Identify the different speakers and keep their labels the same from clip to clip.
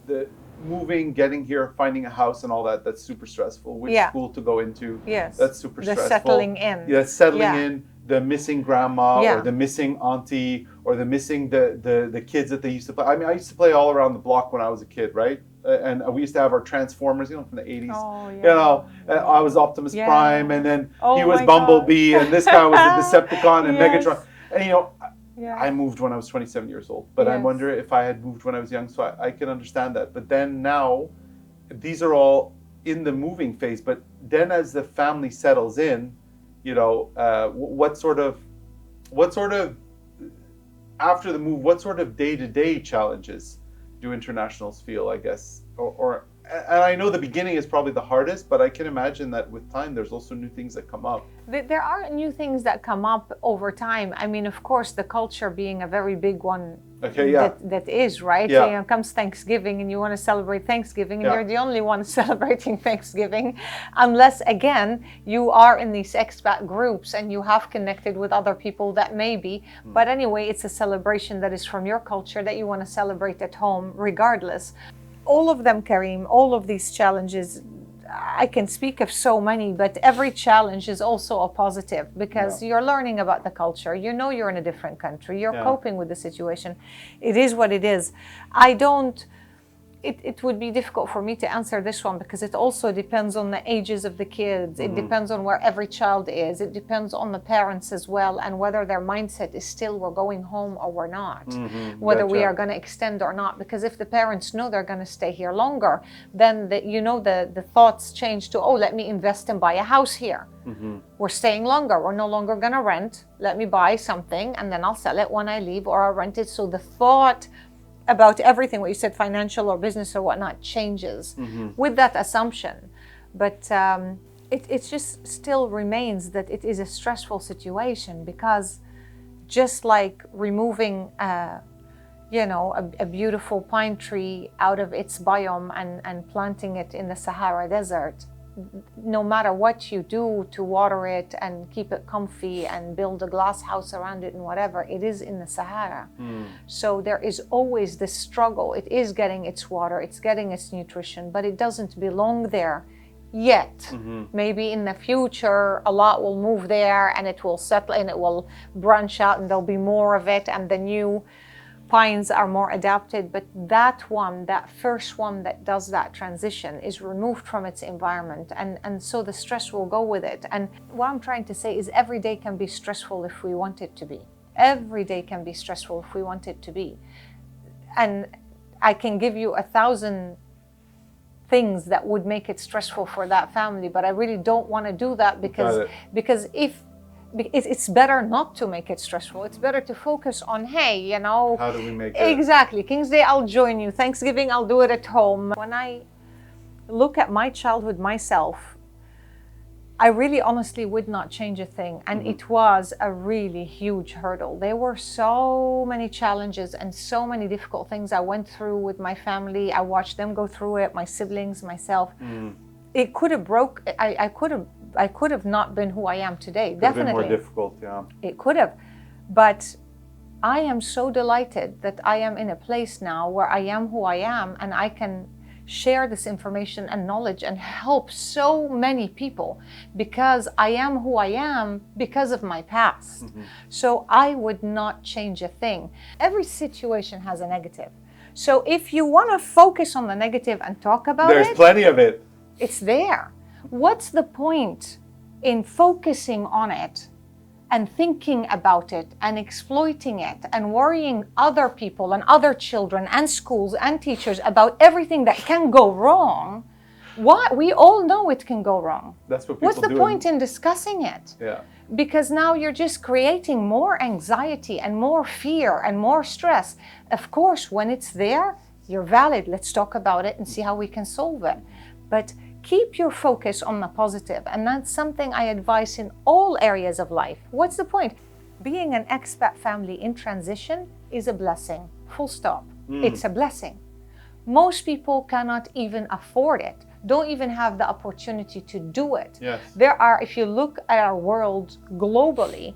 Speaker 1: the moving, getting here, finding a house and all that, that's super stressful. Which school to go into,
Speaker 2: yes,
Speaker 1: that's super stressful.
Speaker 2: The settling in.
Speaker 1: Yeah, settling in, the missing grandma or the missing auntie or the missing the kids that they used to play. I mean, I used to play all around the block when I was a kid, right? And we used to have our Transformers, from the 80s.
Speaker 2: Oh, yeah.
Speaker 1: I was Optimus Prime, and then he was
Speaker 2: my
Speaker 1: Bumblebee, and this guy was a Decepticon and Megatron. And I moved when I was 27 years old, but I wonder if I had moved when I was young, so I can understand that. But then now, these are all in the moving phase, but then as the family settles in, what sort of after the move, what sort of day-to-day challenges do internationals feel, I guess, and I know the beginning is probably the hardest, but I can imagine that with time, there's also new things that come up.
Speaker 2: There are new things that come up over time. I mean, of course, the culture being a very big one.
Speaker 1: Okay, yeah.
Speaker 2: That is, right?
Speaker 1: Yeah.
Speaker 2: Comes Thanksgiving and you want to celebrate Thanksgiving and you're the only one celebrating Thanksgiving, unless, again, you are in these expat groups and you have connected with other people that maybe. But anyway, it's a celebration that is from your culture that you want to celebrate at home regardless. All of them, Karim, all of these challenges, I can speak of so many, but every challenge is also a positive because you're learning about the culture. You're in a different country. You're coping with the situation. It is what it is. It would be difficult for me to answer this one because it also depends on the ages of the kids. It depends on where every child is. It depends on the parents as well and whether their mindset is still we're going home or we're not. Whether we are going to extend or not. Because if the parents know they're going to stay here longer, then the thoughts change to, let me invest and buy a house here. We're staying longer. We're no longer going to rent. Let me buy something and then I'll sell it when I leave or I'll rent it. So the thought about everything, what you said, financial or business or whatnot, changes with that assumption. But it just still remains that it is a stressful situation because just like removing a beautiful pine tree out of its biome and planting it in the Sahara Desert, no matter what you do to water it and keep it comfy and build a glass house around it and whatever, it is in the Sahara. So there is always this struggle. It is getting its water, it's getting its nutrition, but it doesn't belong there yet. Maybe in the future, a lot will move there and it will settle and it will branch out and there'll be more of it and the new pines are more adapted, but that first one that does that transition is removed from its environment and so the stress will go with it. And what I'm trying to say is every day can be stressful if we want it to be. Every day can be stressful if we want it to be. And I can give you 1,000 things that would make it stressful for that family, but I really don't want to do that because if it's better not to make it stressful. It's better to focus on, how do we make it? Exactly. King's Day, I'll join you. Thanksgiving, I'll do it at home. When I look at my childhood myself, I really honestly would not change a thing. And it was a really huge hurdle. There were so many challenges and so many difficult things I went through with my family. I watched them go through it, my siblings, myself. It could have I could have not been who I am today.
Speaker 1: Could
Speaker 2: definitely.
Speaker 1: Have been more difficult, yeah.
Speaker 2: It could have. But I am so delighted that I am in a place now where I am who I am and I can share this information and knowledge and help so many people because I am who I am because of my past. So I would not change a thing. Every situation has a negative. So if you want to focus on the negative and talk about
Speaker 1: There's plenty of it.
Speaker 2: It's there. What's the point in focusing on it and thinking about it and exploiting it and worrying other people and other children and schools and teachers about everything that can go wrong? What? We all know it can go wrong.
Speaker 1: That's what people
Speaker 2: What's the point in discussing it?
Speaker 1: Yeah.
Speaker 2: Because now you're just creating more anxiety and more fear and more stress. Of course, when it's there, you're valid. Let's talk about it and see how we can solve it. But keep your focus on the positive, and that's something I advise in all areas of life. What's the point? Being an expat family in transition is a blessing, full stop. It's a blessing. Most people cannot even afford it, don't even have the opportunity to do it.
Speaker 1: Yes.
Speaker 2: There are, if you look at our world globally,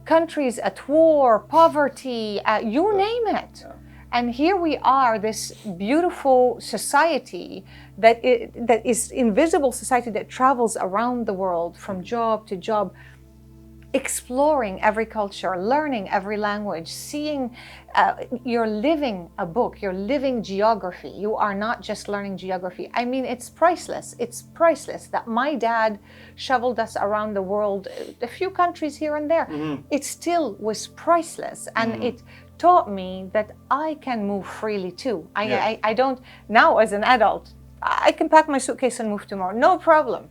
Speaker 2: countries at war, poverty, you name it.
Speaker 1: Yeah.
Speaker 2: And here we are, this beautiful society that is invisible society that travels around the world from job to job, exploring every culture, learning every language, seeing, you're living a book, you're living geography. You are not just learning geography. I mean, it's priceless. It's priceless that my dad shoveled us around the world, a few countries here and there. It still was priceless. And it taught me that I can move freely too. I don't, now as an adult, I can pack my suitcase and move tomorrow, no problem.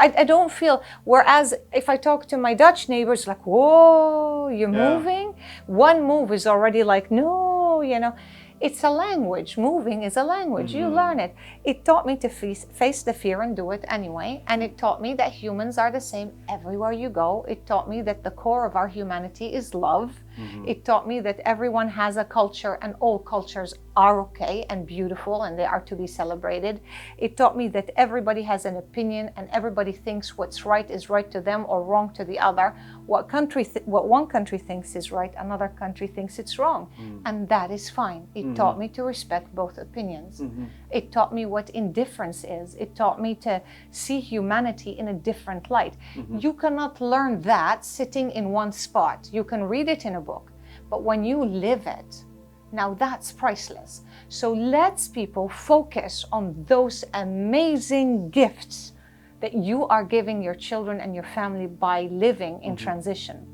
Speaker 2: I don't feel, whereas if I talk to my Dutch neighbors, like, whoa, you're moving? One move is already like, no, you know. It's a language. Moving is a language. You learn it. It taught me to face the fear and do it anyway. And it taught me that humans are the same everywhere you go. It taught me that the core of our humanity is love. It taught me that everyone has a culture and all cultures are okay and beautiful and they are to be celebrated. It taught me that everybody has an opinion and everybody thinks what's right is right to them or wrong to the other. What one country thinks is right, another country thinks it's wrong. And that is fine. It taught me to respect both opinions. It taught me what indifference is. It taught me to see humanity in a different light. You cannot learn that sitting in one spot. You can read it in a book, but when you live it, now that's priceless. So let's people focus on those amazing gifts that you are giving your children and your family by living in transition.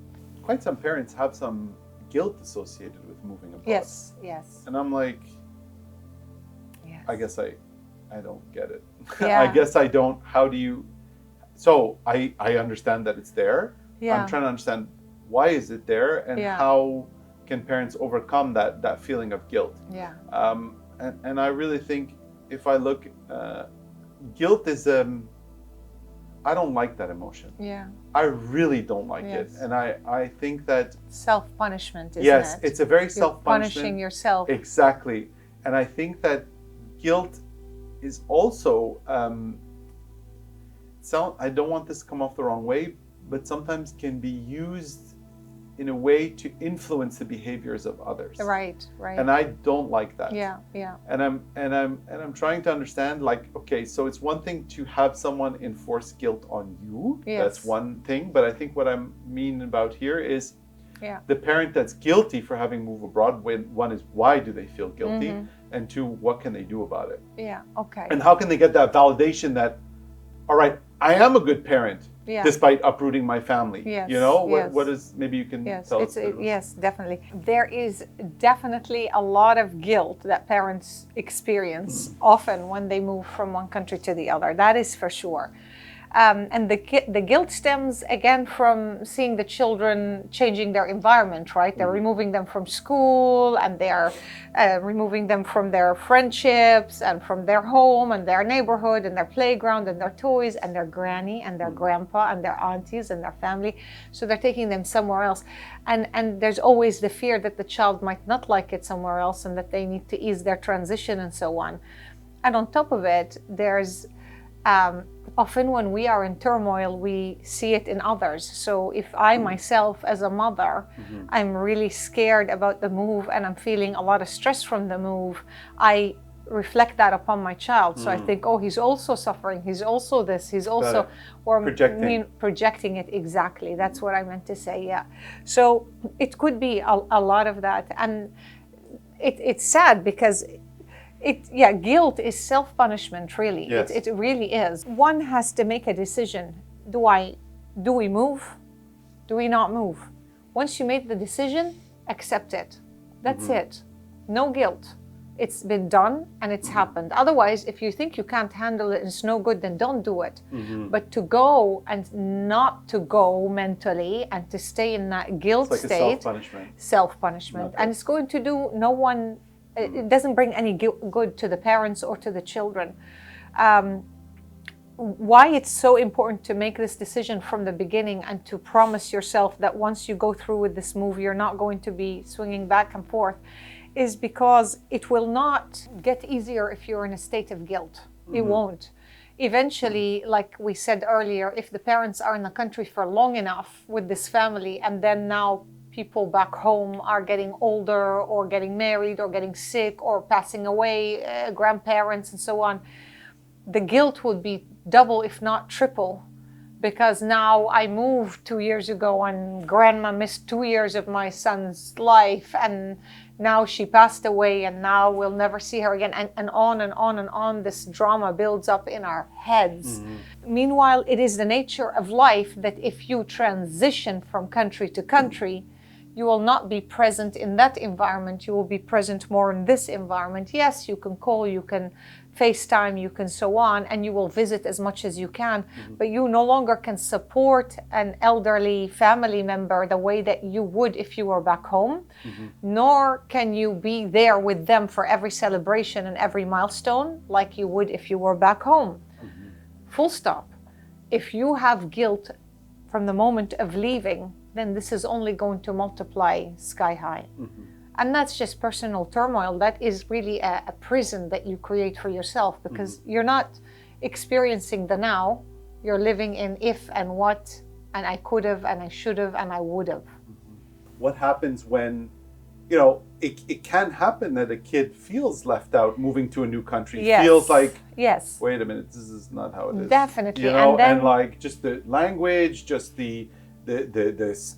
Speaker 1: Quite some parents have some guilt associated with moving abroad.
Speaker 2: Yes, yes.
Speaker 1: And I'm like,
Speaker 2: Yes.
Speaker 1: I guess I don't get it.
Speaker 2: Yeah.
Speaker 1: I guess I don't. How do you? So I understand that it's there.
Speaker 2: Yeah.
Speaker 1: I'm trying to understand why is it there and how can parents overcome that feeling of guilt.
Speaker 2: Yeah.
Speaker 1: And I really think if I look, guilt is I don't like that emotion.
Speaker 2: Yeah.
Speaker 1: I really don't like it. And I think that
Speaker 2: Self-punishment, isn't
Speaker 1: yes,
Speaker 2: it?
Speaker 1: it's a very
Speaker 2: You're
Speaker 1: self-punishment.
Speaker 2: punishing yourself.
Speaker 1: Exactly. And I think that guilt is also, I don't want this to come off the wrong way, but sometimes can be used in a way to influence the behaviors of others.
Speaker 2: Right, right.
Speaker 1: And I don't like that.
Speaker 2: Yeah, yeah.
Speaker 1: And I'm trying to understand, like, okay, so it's one thing to have someone enforce guilt on you.
Speaker 2: Yes.
Speaker 1: That's one thing. But I think what I mean about here is
Speaker 2: the
Speaker 1: parent that's guilty for having moved abroad. When one is, why do they feel guilty? And two, what can they do about it?
Speaker 2: Yeah, okay.
Speaker 1: And how can they get that validation that, all right, I am a good parent. Despite uprooting my family.
Speaker 2: Yes,
Speaker 1: You know,
Speaker 2: yes.
Speaker 1: what is, maybe you can tell us.
Speaker 2: Yes, definitely. There is definitely a lot of guilt that parents experience often when they move from one country to the other. That is for sure. And the guilt stems again from seeing the children changing their environment, right? They're removing them from school and they're removing them from their friendships and from their home and their neighborhood and their playground and their toys and their granny and their grandpa and their aunties and their family. So they're taking them somewhere else. And there's always the fear that the child might not like it somewhere else and that they need to ease their transition and so on. And on top of it, there's often when we are in turmoil, we see it in others. So if I myself as a mother, I'm really scared about the move and I'm feeling a lot of stress from the move, I reflect that upon my child. So I think, oh, he's also suffering. He's also this. He's also projecting it. Exactly. That's what I meant to say. Yeah. So it could be a lot of that. And it's sad because guilt is self-punishment, really.
Speaker 1: Yes.
Speaker 2: It really is. One has to make a decision. Do we move? Do we not move? Once you make the decision, accept it. That's it. No guilt. It's been done and it's happened. Otherwise, if you think you can't handle it and it's no good, then don't do it. But to go and not to go mentally and to stay in that guilt
Speaker 1: It's like
Speaker 2: state.
Speaker 1: a self-punishment.
Speaker 2: Self-punishment.
Speaker 1: Okay.
Speaker 2: And it's going to do no one. It doesn't bring any good to the parents or to the children. Why it's so important to make this decision from the beginning and to promise yourself that once you go through with this move, you're not going to be swinging back and forth, is because it will not get easier if you're in a state of guilt. It won't. Eventually, like we said earlier, if the parents are in the country for long enough with this family and then now people back home are getting older or getting married or getting sick or passing away, grandparents and so on, the guilt would be double, if not triple, because now I moved 2 years ago and grandma missed 2 years of my son's life, and now she passed away, and now we'll never see her again, and on and on and on. This drama builds up in our heads. Meanwhile, it is the nature of life that if you transition from country to country, you will not be present in that environment. You will be present more in this environment. Yes, you can call, you can FaceTime, you can so on, and you will visit as much as you can, but you no longer can support an elderly family member the way that you would if you were back home, nor can you be there with them for every celebration and every milestone like you would if you were back home. Full stop. If you have guilt from the moment of leaving, then this is only going to multiply sky high. And that's just personal turmoil. That is really a prison that you create for yourself, because you're not experiencing the now. You're living in if and what, and I could have, and I should have, and I would have.
Speaker 1: What happens when, you know, it can happen that a kid feels left out moving to a new country, feels like, wait a minute, this is not how it is.
Speaker 2: Definitely.
Speaker 1: You know, and like just the language, just the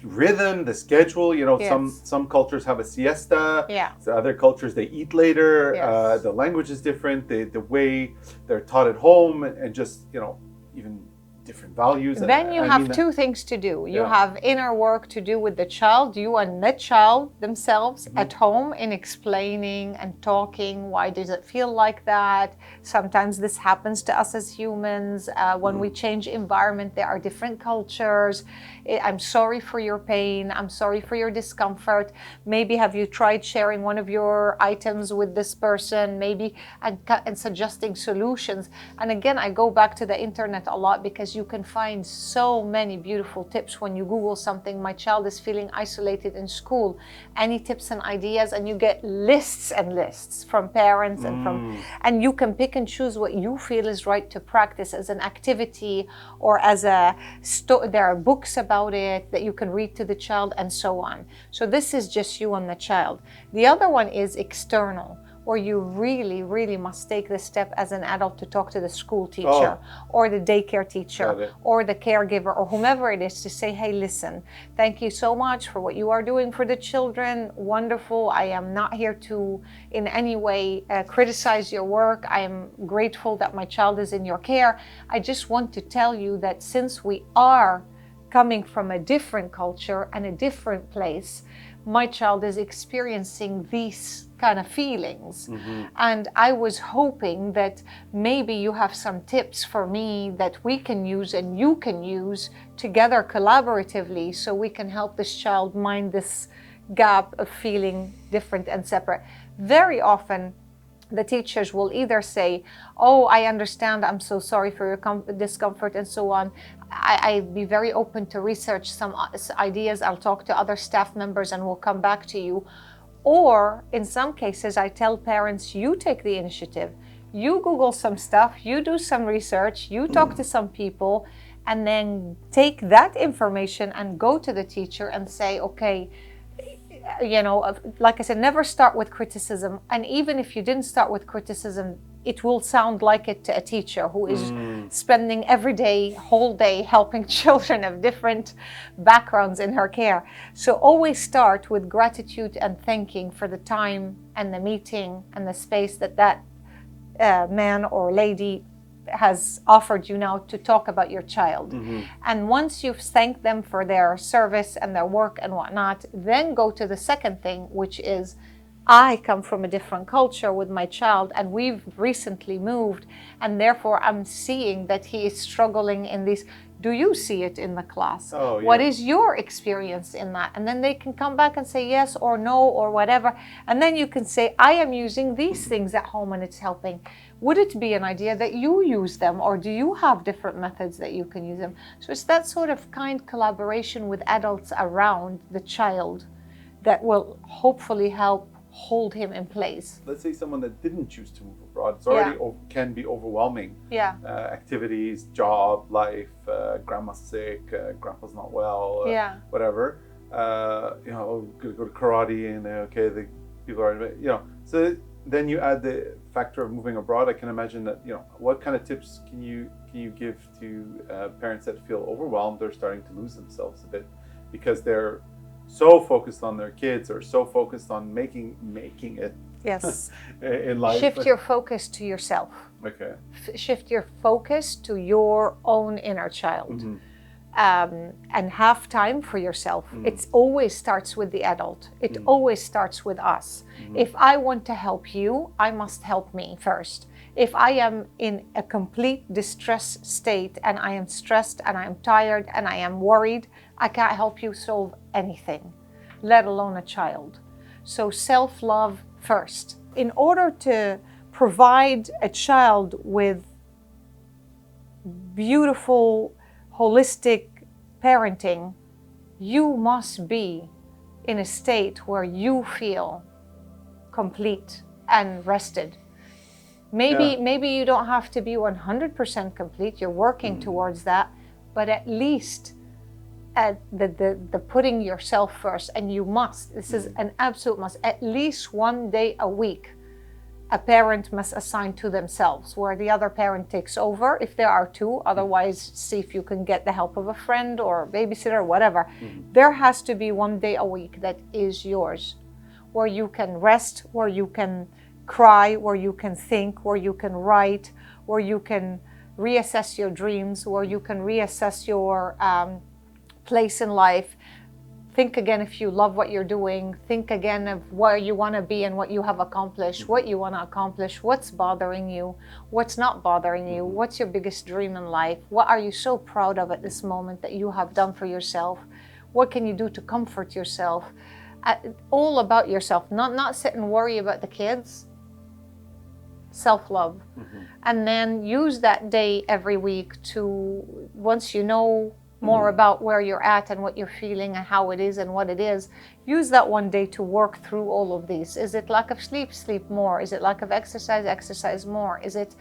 Speaker 1: rhythm, the schedule, you know, some cultures have a siesta, so other cultures they eat later, the language is different, the way they're taught at home, and just, you know, even different values.
Speaker 2: Then you have two things to do. You have inner work to do with the child, you and the child themselves at home, in explaining and talking. Why does it feel like that? Sometimes this happens to us as humans. When we change environment, there are different cultures. I'm sorry for your pain. I'm sorry for your discomfort. Maybe have you tried sharing one of your items with this person? Maybe, and suggesting solutions. And again, I go back to the internet a lot, because you can find so many beautiful tips when you Google something. My child is feeling isolated in school. Any tips and ideas? And you get lists and lists from parents and you can pick and choose what you feel is right to practice as an activity, or as there are books about it that you can read to the child, and so on. So this is just you and the child. The other one is external, where you really, really must take the step as an adult to talk to the school teacher or the daycare teacher or the caregiver or whomever it is, to say, hey, listen, thank you so much for what you are doing for the children. Wonderful. I am not here to in any way criticize your work. I am grateful that my child is in your care. I just want to tell you that since we are coming from a different culture and a different place, my child is experiencing these kind of feelings. And I was hoping that maybe you have some tips for me that we can use and you can use together collaboratively, so we can help this child mind this gap of feeling different and separate. Very often, the teachers will either say, oh, I understand, I'm so sorry for your discomfort, and so on. I'd be very open to research some ideas. I'll talk to other staff members and we'll come back to you. Or in some cases, I tell parents, you take the initiative. You Google some stuff, you do some research, you talk to some people, and then take that information and go to the teacher and say, okay, you know, like I said, never start with criticism. And even if you didn't start with criticism, it will sound like it to a teacher who is spending every day, whole day, helping children of different backgrounds in her care. So always start with gratitude and thanking for the time and the meeting and the space that man or lady has offered you now to talk about your child. And once you've thanked them for their service and their work and whatnot, then go to the second thing, which is, I come from a different culture with my child, and we've recently moved, and therefore I'm seeing that he is struggling in this. Do you see it in the class? What is your experience in that? And then they can come back and say yes or no or whatever. And then you can say, I am using these things at home and it's helping. Would it be an idea that you use them, or do you have different methods that you can use them? So it's that sort of kind collaboration with adults around the child that will hopefully help hold him in place.
Speaker 1: Let's say someone that didn't choose to move abroad, it's already can be overwhelming. Activities, job, life, grandma's sick, grandpa's not well, whatever. go to karate and okay, the people are, so then you add the factor of moving abroad. I can imagine that, what kind of tips can you give to parents that feel overwhelmed or starting to lose themselves a bit because they're so focused on their kids or so focused on making it
Speaker 2: Yes.
Speaker 1: in life?
Speaker 2: Shift your focus to yourself.
Speaker 1: Okay.
Speaker 2: Shift your focus to your own inner child.
Speaker 1: Mm-hmm.
Speaker 2: And have time for yourself.
Speaker 1: Mm-hmm.
Speaker 2: It always starts with the adult. It
Speaker 1: Mm-hmm.
Speaker 2: always starts with us.
Speaker 1: Mm-hmm.
Speaker 2: If I want to help you, I must help me first. If I am in a complete distress state and I am stressed and I am tired and I am worried, I can't help you solve anything, let alone a child. So self-love first. In order to provide a child with beautiful, holistic parenting, you must be in a state where you feel complete and rested. Maybe you don't have to be 100% complete. You're working towards that, but at least at the putting yourself first, and you must. This is an absolute must. At least one day a week, a parent must assign to themselves, where the other parent takes over if there are two. Otherwise, see if you can get the help of a friend or a babysitter or whatever. There has to be one day a week that is yours, where you can rest, where you can cry, where you can think, where you can write, where you can reassess your dreams, where you can reassess your place in life. Think again if you love what you're doing. Think again of where you want to be and what you have accomplished, what you want to accomplish, what's bothering you, what's not bothering you, what's your biggest dream in life, what are you so proud of at this moment that you have done for yourself, what can you do to comfort yourself, all about yourself, not sit and worry about the kids. Self-love. And then use that day every week to, once you know more about where you're at and what you're feeling and how it is and what it is, use that one day to work through all of these. Is it lack of sleep? Sleep more. Is it lack of exercise? Exercise more. Is it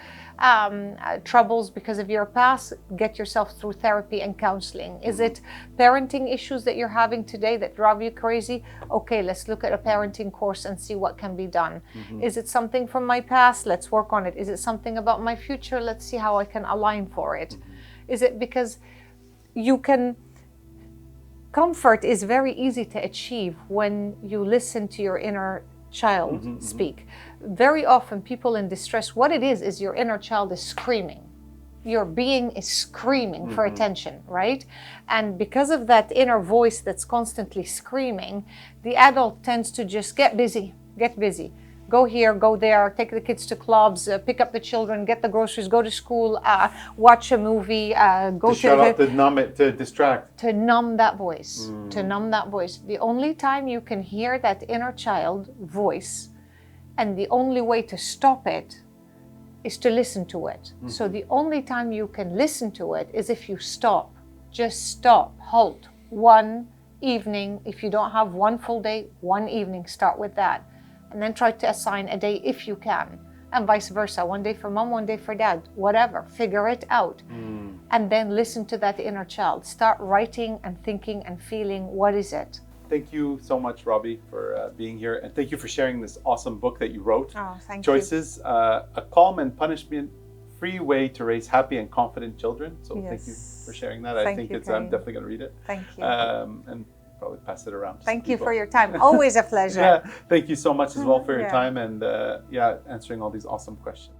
Speaker 2: troubles because of your past? Get yourself through therapy and counseling. Is it parenting issues that you're having today that drive you crazy? Okay, let's look at a parenting course and see what can be done. Is it something from my past? Let's work on it. Is it something about my future? Let's see how I can align for it. Is it because you can, comfort is very easy to achieve when you listen to your inner child speak. Very often people in distress, what it is your inner child is screaming. Your being is screaming for attention, right? And because of that inner voice that's constantly screaming, the adult tends to just get busy. Go here, go there, take the kids to clubs, pick up the children, get the groceries, go to school, watch a movie, go to
Speaker 1: shut up, to numb it, to distract.
Speaker 2: To numb that voice, to numb that voice. The only time you can hear that inner child voice, and the only way to stop it is to listen to it. So the only time you can listen to it is if you stop. Just stop, halt. One evening, if you don't have one full day, one evening, start with that. And then try to assign a day if you can, and vice versa. One day for mom, one day for dad, whatever. Figure it out. And then listen to that inner child. Start writing and thinking and feeling, what is it?
Speaker 1: Thank you so much, Robbie, for being here. And thank you for sharing this awesome book that you wrote.
Speaker 2: Oh, thank
Speaker 1: Choices, a calm and punishment-free way to raise happy and confident children. So
Speaker 2: Yes.
Speaker 1: thank you for sharing that.
Speaker 2: Thank
Speaker 1: I think
Speaker 2: you,
Speaker 1: I'm
Speaker 2: Karim.
Speaker 1: definitely going to read it.
Speaker 2: Thank you.
Speaker 1: And probably pass it around. to some
Speaker 2: Thank you
Speaker 1: people.
Speaker 2: for your time. Always a pleasure.
Speaker 1: Yeah, thank you so much as well for your
Speaker 2: Yeah.
Speaker 1: time and answering all these awesome questions.